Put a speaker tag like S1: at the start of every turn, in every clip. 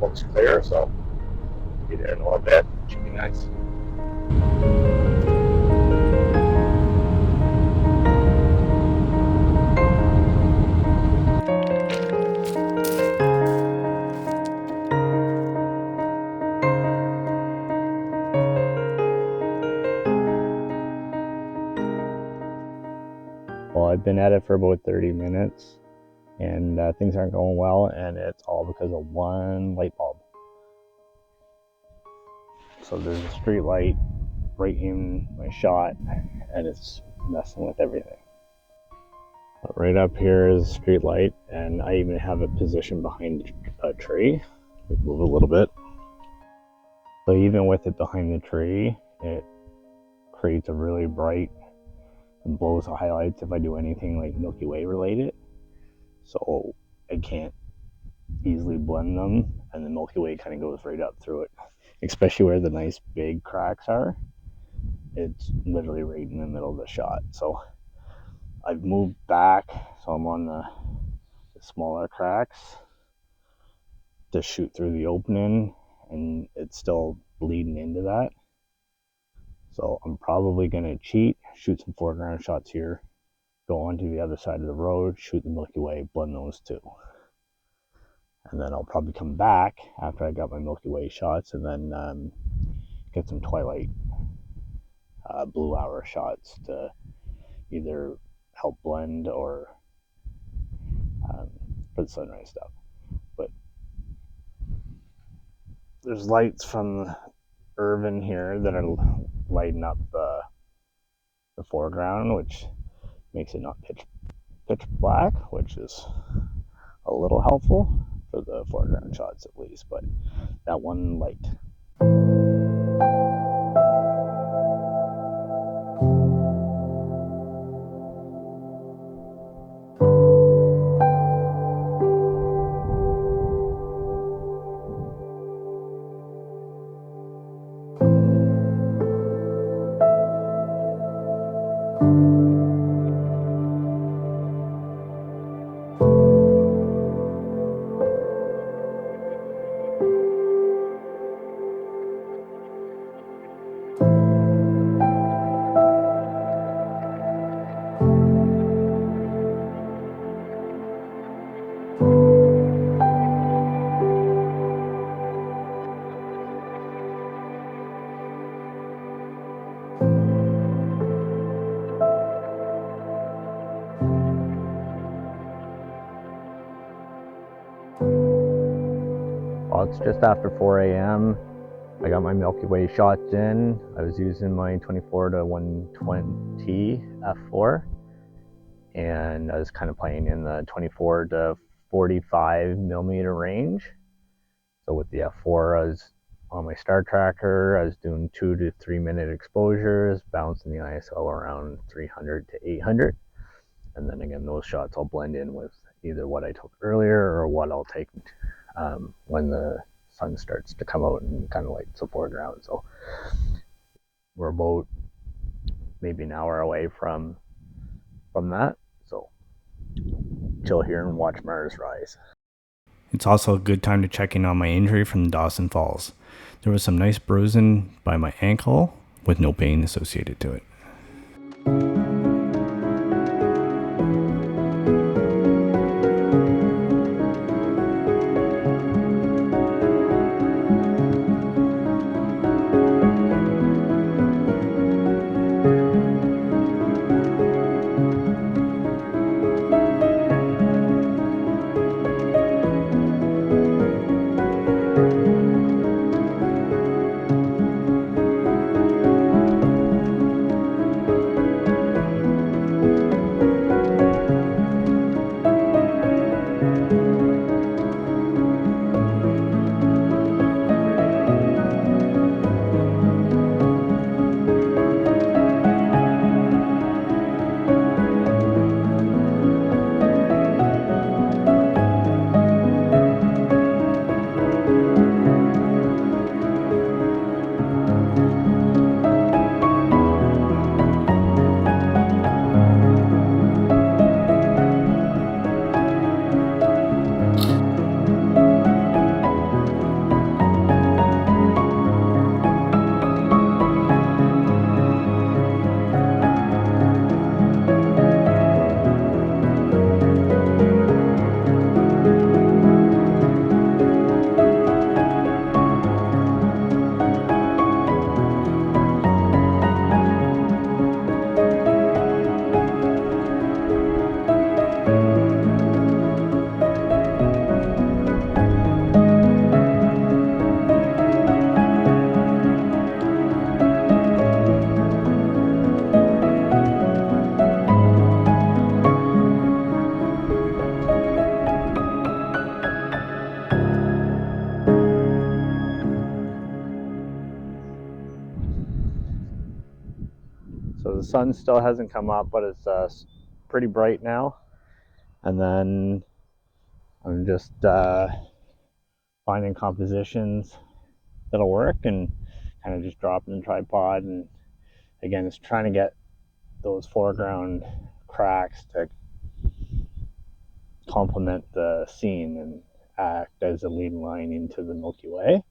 S1: looks clear, so be there in a little bit. Should be nice. Well, I've been at it for about 30 minutes and things aren't going well, and it's all because of one light bulb. So there's a street light right in my shot and it's messing with everything. But right up here is a street light, and I even have it positioned behind a tree. Move a little bit. So even with it behind the tree, it creates a really bright and blows the highlights if I do anything like Milky Way related. So I can't easily blend them, and the Milky Way kind of goes right up through it, especially where the nice big cracks are. It's literally right in the middle of the shot. So I've moved back, so I'm on the smaller cracks to shoot through the opening, and it's still bleeding into that. So I'm probably going to cheat, shoot some foreground shots here, go onto the other side of the road, shoot the Milky Way, blend those two. And then I'll probably come back after I got my Milky Way shots and then get some twilight blue hour shots to either help blend or for the sunrise stuff. But there's lights from Irvin here that are lighting up the foreground, which makes it not pitch black, which is a little helpful for the foreground shots at least. But that one light. Well, it's just after 4 a.m. I got my Milky Way shots in. I was using my 24 to 120 f4, and I was kind of playing in the 24 to 45 millimeter range. So with the f4, I was on my star tracker. I was doing 2 to 3 minute exposures, bouncing the ISO around 300 to 800. And then again, those shots I'll blend in with either what I took earlier or what I'll take when the sun starts to come out and kind of lights the foreground. So we're about maybe an hour away from that. So chill here and watch Mars rise.
S2: It's also a good time to check in on my injury from Dawson Falls. There was some nice bruising by my ankle with no pain associated to it.
S1: So the sun still hasn't come up, but it's pretty bright now. And then I'm just finding compositions that'll work and kind of just drop in the tripod. And again, it's trying to get those foreground cracks to complement the scene and act as a lead line into the Milky Way.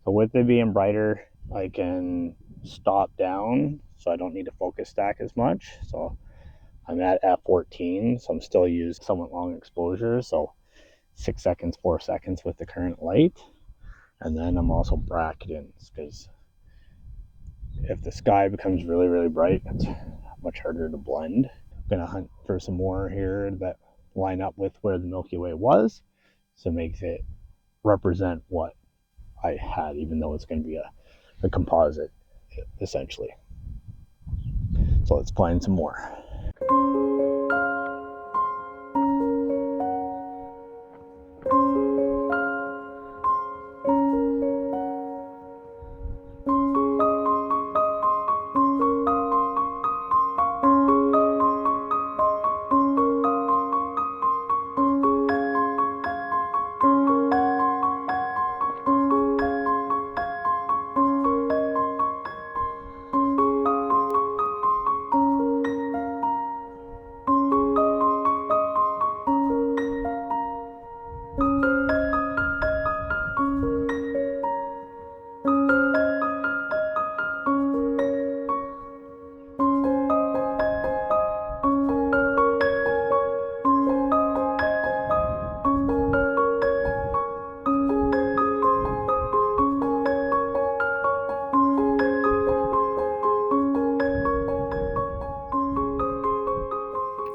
S1: So with it being brighter, I can stop down, so I don't need to focus stack as much. So I'm at f14, so I'm still using somewhat long exposure, so 6 seconds, 4 seconds with the current light. And then I'm also bracketing, because if the sky becomes really, really bright, it's much harder to blend. I'm gonna hunt for some more here that line up with where the Milky Way was, so it makes it represent what I had, even though it's going to be a composite essentially. So let's find some more.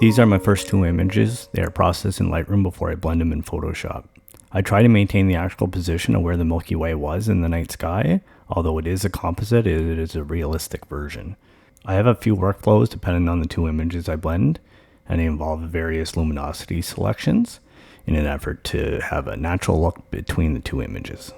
S2: These are my first two images. They are processed in Lightroom before I blend them in Photoshop. I try to maintain the actual position of where the Milky Way was in the night sky. Although it is a composite, it is a realistic version. I have a few workflows depending on the two images I blend, and they involve various luminosity selections in an effort to have a natural look between the two images.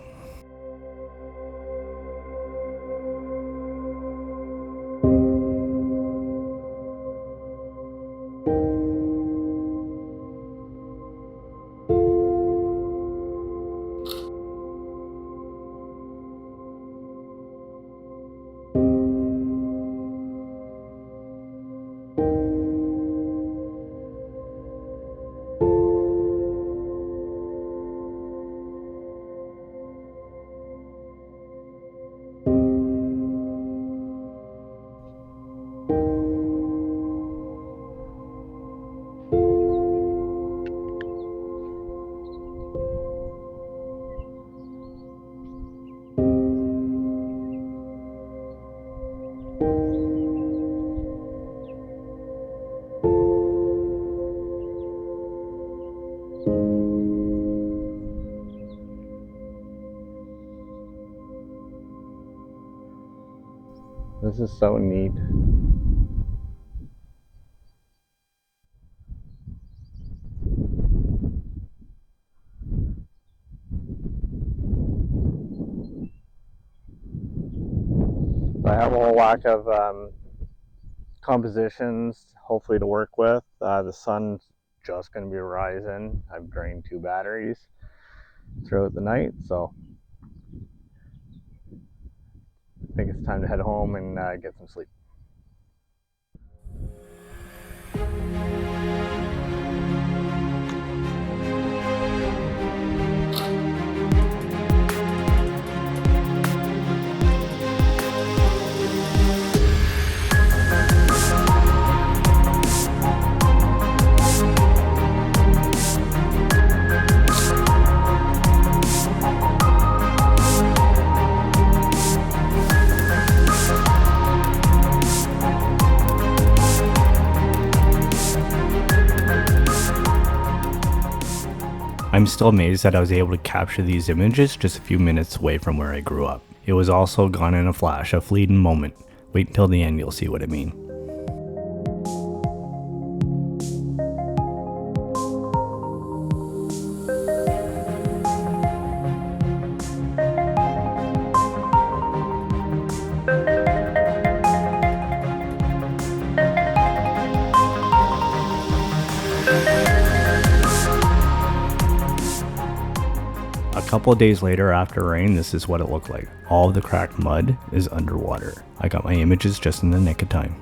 S1: This is so neat. So I have a whole whack of compositions, hopefully to work with. The sun's just going to be rising. I've drained 2 batteries throughout the night, so I think it's time to head home and get some sleep.
S2: I'm still amazed that I was able to capture these images just a few minutes away from where I grew up. It was also gone in a flash, a fleeting moment. Wait until the end, you'll see what I mean. couple of days later after rain, this is what it looked like. All of the cracked mud is underwater. I got my images just in the nick of time.